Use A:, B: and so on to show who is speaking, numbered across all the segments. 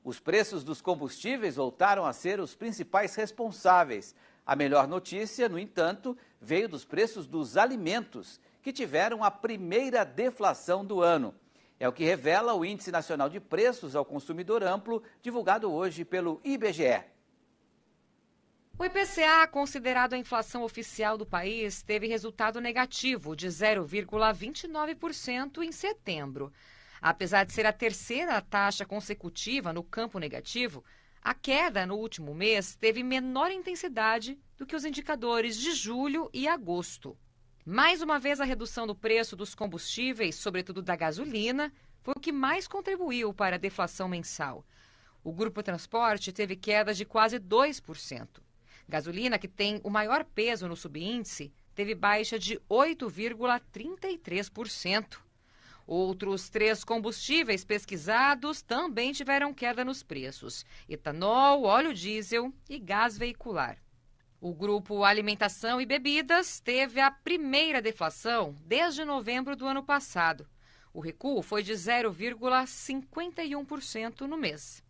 A: Os preços dos combustíveis voltaram a ser os principais responsáveis. A melhor notícia, no entanto, veio dos preços dos alimentos, que tiveram a primeira deflação do ano. É o que revela o Índice Nacional de Preços ao Consumidor Amplo, divulgado hoje pelo IBGE.
B: O IPCA, considerado a inflação oficial do país, teve resultado negativo de 0,29% em setembro. Apesar de ser a terceira taxa consecutiva no campo negativo, a queda no último mês teve menor intensidade do que os indicadores de julho e agosto. Mais uma vez, a redução do preço dos combustíveis, sobretudo da gasolina, foi o que mais contribuiu para a deflação mensal. O Grupo Transporte teve queda de quase 2%. Gasolina, que tem o maior peso no subíndice, teve baixa de 8,33%. Outros 3 combustíveis pesquisados também tiveram queda nos preços: etanol, óleo diesel e gás veicular. O grupo Alimentação e Bebidas teve a primeira deflação desde novembro do ano passado. O recuo foi de 0,51% no mês.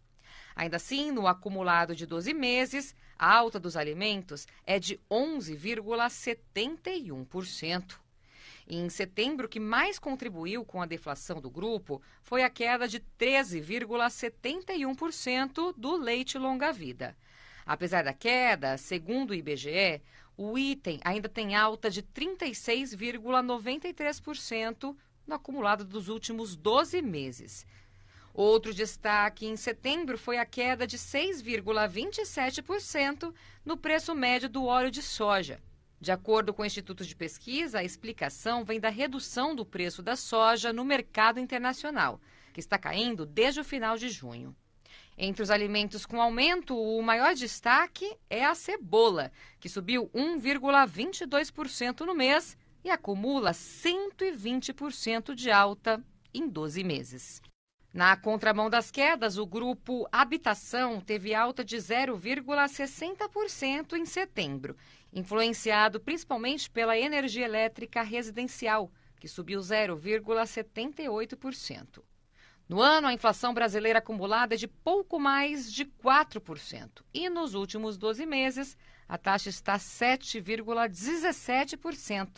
B: Ainda assim, no acumulado de 12 meses, a alta dos alimentos é de 11,71%. Em setembro, o que mais contribuiu com a deflação do grupo foi a queda de 13,71% do leite longa-vida. Apesar da queda, segundo o IBGE, o item ainda tem alta de 36,93% no acumulado dos últimos 12 meses. Outro destaque em setembro foi a queda de 6,27% no preço médio do óleo de soja. De acordo com institutos de pesquisa, a explicação vem da redução do preço da soja no mercado internacional, que está caindo desde o final de junho. Entre os alimentos com aumento, o maior destaque é a cebola, que subiu 1,22% no mês e acumula 120% de alta em 12 meses. Na contramão das quedas, o grupo Habitação teve alta de 0,60% em setembro, influenciado principalmente pela energia elétrica residencial, que subiu 0,78%. No ano, a inflação brasileira acumulada é de pouco mais de 4%. E nos últimos 12 meses, a taxa está 7,17%,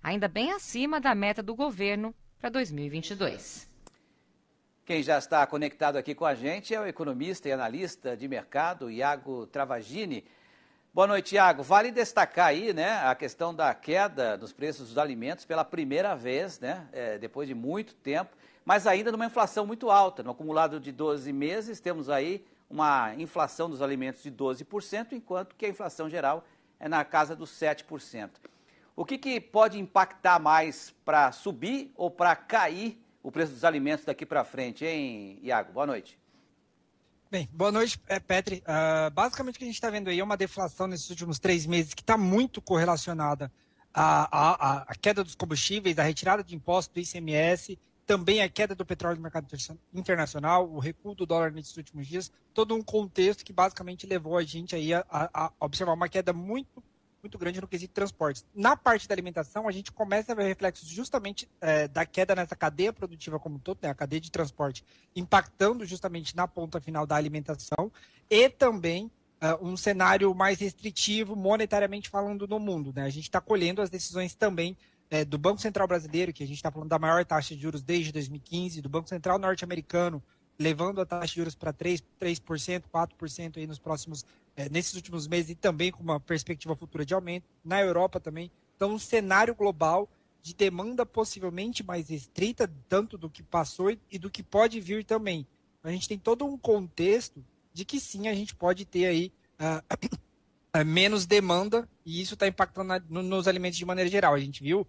B: ainda bem acima da meta do governo para 2022.
A: Quem já está conectado aqui com a gente é o economista e analista de mercado, Iago Travagini. Boa noite, Iago. Vale destacar aí, né, a questão da queda dos preços dos alimentos pela primeira vez, né, depois de muito tempo, mas ainda numa inflação muito alta. No acumulado de 12 meses, temos aí uma inflação dos alimentos de 12%, enquanto que a inflação geral é na casa dos 7%. O que pode impactar mais para subir ou para cair o preço dos alimentos daqui para frente, hein, Iago? Boa noite.
C: Bem, boa noite, Petri. Basicamente o que a gente está vendo aí é uma deflação nesses últimos 3 meses que está muito correlacionada à queda dos combustíveis, à retirada de impostos do ICMS, também a queda do petróleo no mercado internacional, o recuo do dólar nesses últimos dias, todo um contexto que basicamente levou a gente aí a observar uma queda muito grande no quesito de transportes. Na parte da alimentação, a gente começa a ver reflexos justamente da queda nessa cadeia produtiva como um todo, né, a cadeia de transporte, impactando justamente na ponta final da alimentação, e também um cenário mais restritivo, monetariamente falando, no mundo. Né? A gente está colhendo as decisões também do Banco Central Brasileiro, que a gente está falando da maior taxa de juros desde 2015, do Banco Central norte-americano, levando a taxa de juros para 3%, 4% aí nesses últimos meses, e também com uma perspectiva futura de aumento. Na Europa também. Então, um cenário global de demanda possivelmente mais restrita, tanto do que passou e do que pode vir também. A gente tem todo um contexto de que sim, a gente pode ter aí menos demanda, e isso está impactando nos alimentos de maneira geral. A gente viu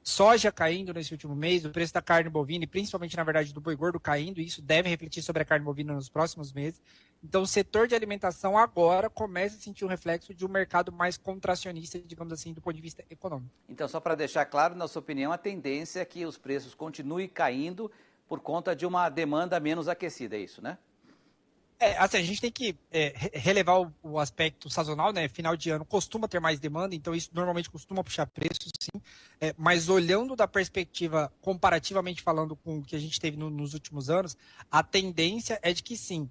C: soja caindo nesse último mês, o preço da carne bovina e principalmente, na verdade, do boi gordo caindo, e isso deve refletir sobre a carne bovina nos próximos meses. Então, o setor de alimentação agora começa a sentir um reflexo de um mercado mais contracionista, digamos assim, do ponto de vista econômico.
A: Então, só para deixar claro, na sua opinião, a tendência é que os preços continuem caindo por conta de uma demanda menos aquecida, é isso, né?
C: Assim, a gente tem que relevar o aspecto sazonal, né? Final de ano costuma ter mais demanda, então isso normalmente costuma puxar preços, sim. Mas olhando da perspectiva, comparativamente falando com o que a gente teve nos últimos anos, a tendência é de que sim,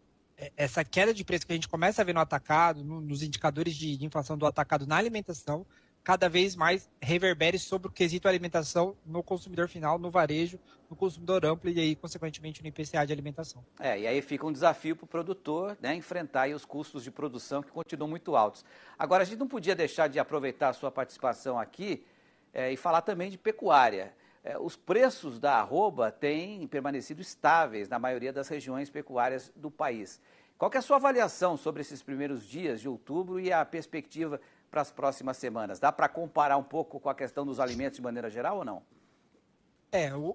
C: essa queda de preço que a gente começa a ver no atacado, nos indicadores de inflação do atacado na alimentação, cada vez mais reverbere sobre o quesito alimentação no consumidor final, no varejo, no consumidor amplo e aí, consequentemente, no IPCA de alimentação.
A: E aí fica um desafio para o produtor, né, enfrentar aí os custos de produção que continuam muito altos. Agora, a gente não podia deixar de aproveitar a sua participação aqui e falar também de pecuária. Os preços da arroba têm permanecido estáveis na maioria das regiões pecuárias do país. Qual que é a sua avaliação sobre esses primeiros dias de outubro e a perspectiva para as próximas semanas? Dá para comparar um pouco com a questão dos alimentos de maneira geral ou não?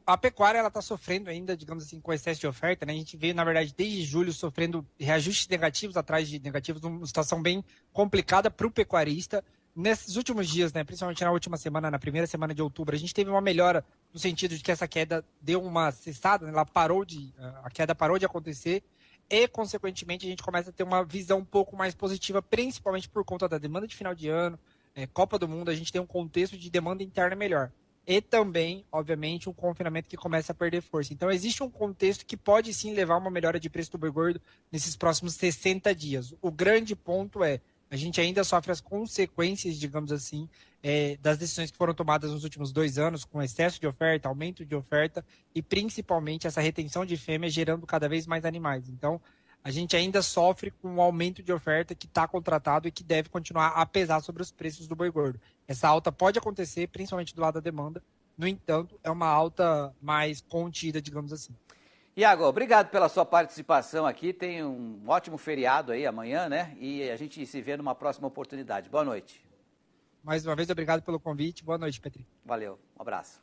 C: A pecuária ela está sofrendo ainda, digamos assim, com excesso de oferta, né? A gente veio, na verdade, desde julho sofrendo reajustes negativos atrás de negativos, uma situação bem complicada para o pecuarista. Nesses últimos dias, né, principalmente na última semana, na primeira semana de outubro, a gente teve uma melhora no sentido de que essa queda deu uma cessada, né? A queda parou de acontecer e, consequentemente, a gente começa a ter uma visão um pouco mais positiva, principalmente por conta da demanda de final de ano, Copa do Mundo, a gente tem um contexto de demanda interna melhor. E também, obviamente, um confinamento que começa a perder força. Então, existe um contexto que pode sim levar a uma melhora de preço do boi gordo nesses próximos 60 dias. O grande ponto a gente ainda sofre as consequências, digamos assim, das decisões que foram tomadas nos últimos 2 anos, com excesso de oferta, aumento de oferta e principalmente essa retenção de fêmeas gerando cada vez mais animais. Então, a gente ainda sofre com um aumento de oferta que está contratado e que deve continuar a pesar sobre os preços do boi gordo. Essa alta pode acontecer, principalmente do lado da demanda, no entanto, é uma alta mais contida, digamos assim.
A: Iago, obrigado pela sua participação aqui. Tem um ótimo feriado aí amanhã, né? E a gente se vê numa próxima oportunidade. Boa noite.
C: Mais uma vez, obrigado pelo convite. Boa noite, Petri.
A: Valeu, um abraço.